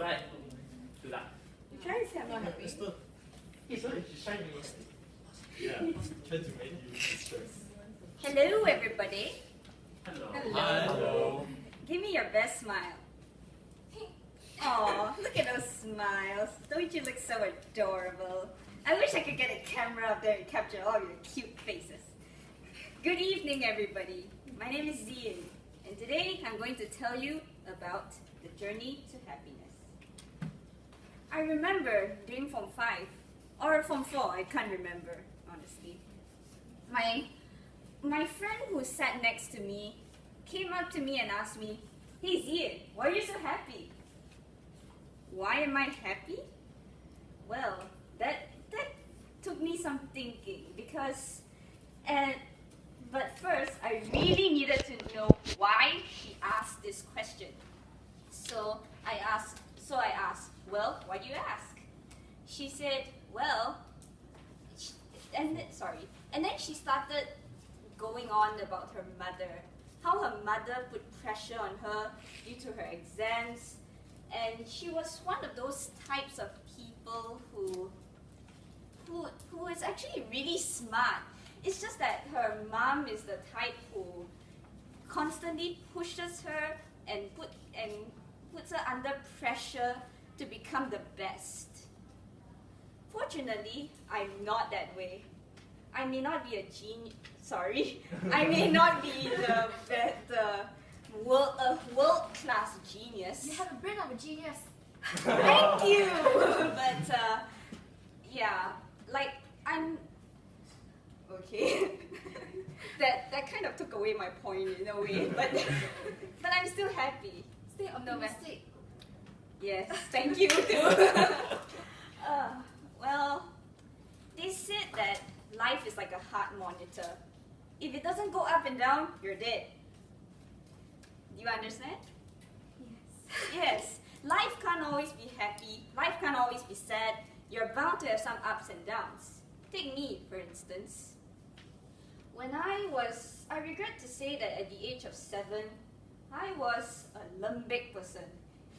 Alright. Do that. You try to say I'm not happy. He's shining. Yeah. Try to make you stress. Hello, everybody. Hello. Hello. Give me your best smile. Aw, look at those smiles. Don't you look so adorable? I wish I could get a camera up there and capture all your cute faces. Good evening, everybody. My name is ZiYin, and today I'm going to tell you about the journey to happiness. I remember during Form 5, or Form 4, I can't remember, honestly. My friend who sat next to me came up to me and asked me, "Hey ZiYin, why are you so happy?" Why am I happy? Well, that took me some thinking because, but first I really needed to know why she asked this question. So I asked, well, why do you ask? She said, well, and then she started going on about her mother, how her mother put pressure on her due to her exams, and she was one of those types of people who is actually really smart. It's just that her mom is the type who constantly pushes her and puts her under pressure to become the best. Fortunately, I'm not that way. I may not be a genius. Sorry, I may not be the world-class genius. You have a brain of a genius. Thank you. But yeah, like I'm okay. that kind of took away my point in a way, but I'm still happy. Stay optimistic. Yes, thank you too. Well, they said that life is like a heart monitor. If it doesn't go up and down, you're dead. Do you understand? Yes. Yes. Life can't always be happy. Life can't always be sad. You're bound to have some ups and downs. Take me, for instance. When I regret to say that at the age of 7, I was a lembek person.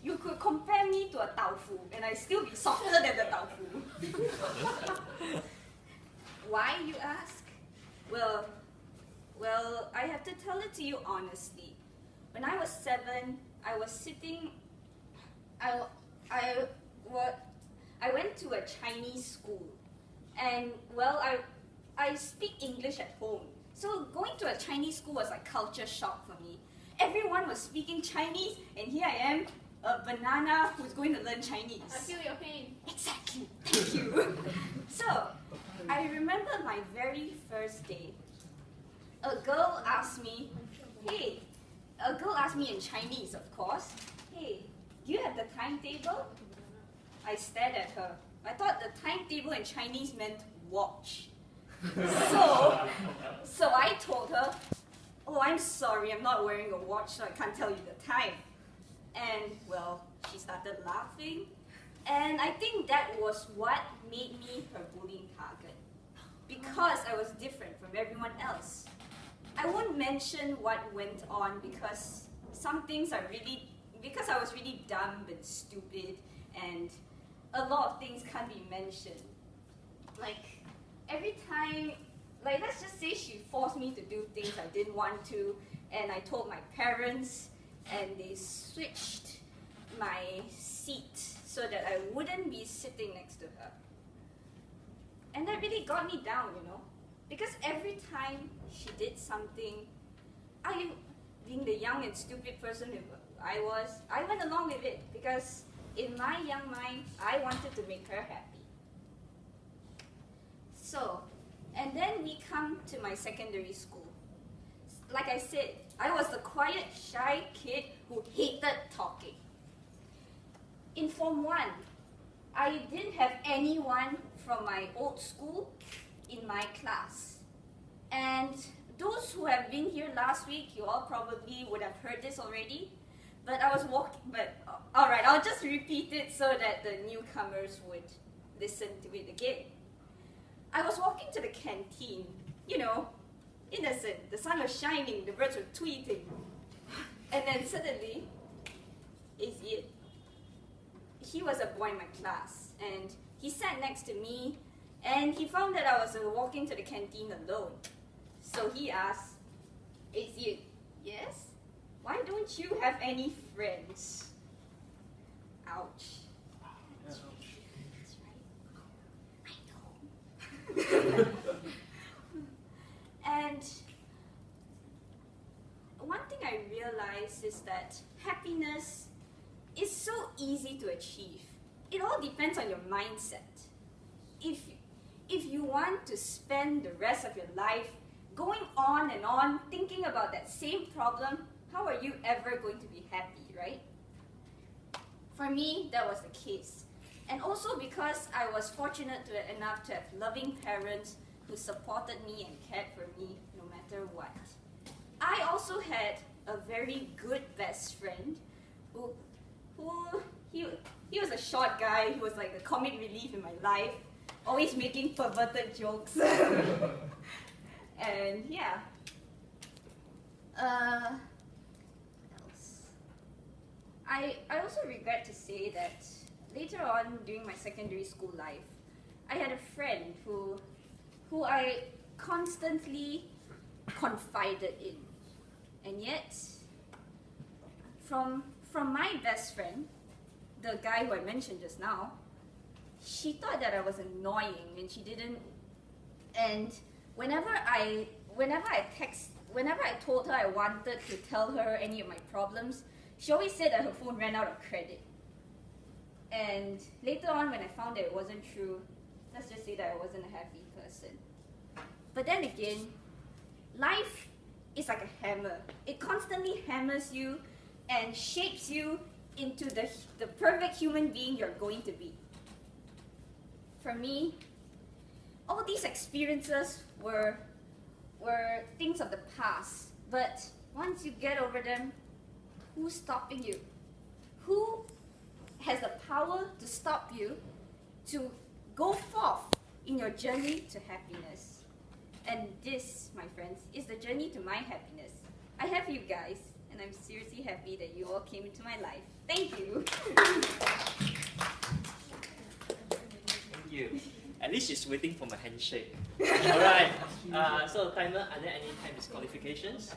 You could compare me to a tofu, and I'd still be softer than the tofu. Why, you ask? Well, I have to tell it to you honestly. When I was 7, I was sitting. I went to a Chinese school, and well, I speak English at home. So going to a Chinese school was like culture shock for me. Everyone was speaking Chinese, and here I am, a banana who's going to learn Chinese. I feel your pain. Exactly. Thank you. So, I remember my very first day. A girl asked me in Chinese, of course, "Hey, do you have the timetable?" I stared at her. I thought the timetable in Chinese meant watch. So I told her, "Oh, I'm sorry, I'm not wearing a watch, so I can't tell you the time." And well, she started laughing. And I think that was what made me her bullying target. Because I was different from everyone else. I won't mention what went on because some things are really, because I was really dumb and stupid, and a lot of things can't be mentioned. Like, every time, like let's just say she forced me to do things I didn't want to, and I told my parents, and they switched my seat so that I wouldn't be sitting next to her. And that really got me down, you know, because every time she did something, being the young and stupid person I went along with it because in my young mind, I wanted to make her happy. So, and then we come to my secondary school. Like I said, I was the quiet, shy kid who hated talking. In Form 1, I didn't have anyone from my old school in my class. And those who have been here last week, you all probably would have heard this already. But I was walking, alright, I'll just repeat it so that the newcomers would listen to it again. I was walking to the canteen, you know, innocent, the sun was shining, the birds were tweeting. And then suddenly, it's it. he was a boy in my class, and he sat next to me, and he found that I was walking to the canteen alone. So he asked, "Hey ZiYin, yes? Why don't you have any friends?" Ouch. That's right. I know. And one thing I realized is that happiness is so easy to achieve. It all depends on your mindset. If you want to spend the rest of your life going on and on thinking about that same problem, how are you ever going to be happy, right? For me, that was the case. And also because I was fortunate enough to have loving parents who supported me and cared for me no matter what. I also had a very good best friend he was a short guy. He was like the comic relief in my life, always making perverted jokes. And yeah. What else? I also regret to say that later on during my secondary school life, I had a friend who I constantly confided in. And yet, from my best friend, the guy who I mentioned just now, she thought that I was annoying, and she didn't. And whenever I told her I wanted to tell her any of my problems, she always said that her phone ran out of credit. And later on, when I found that it wasn't true, let's just say that I wasn't a happy person. But then again, life is like a hammer. It constantly hammers you and shapes you into the perfect human being you're going to be. For me, all these experiences were things of the past, but once you get over them, who's stopping you? Who has the power to stop you to go forth in your journey to happiness? And this, my friends, is the journey to my happiness. I have you guys, and I'm seriously happy that you all came into my life. Thank you. Thank you. At least she's waiting for my handshake. Alright, so timer, are there any time disqualifications?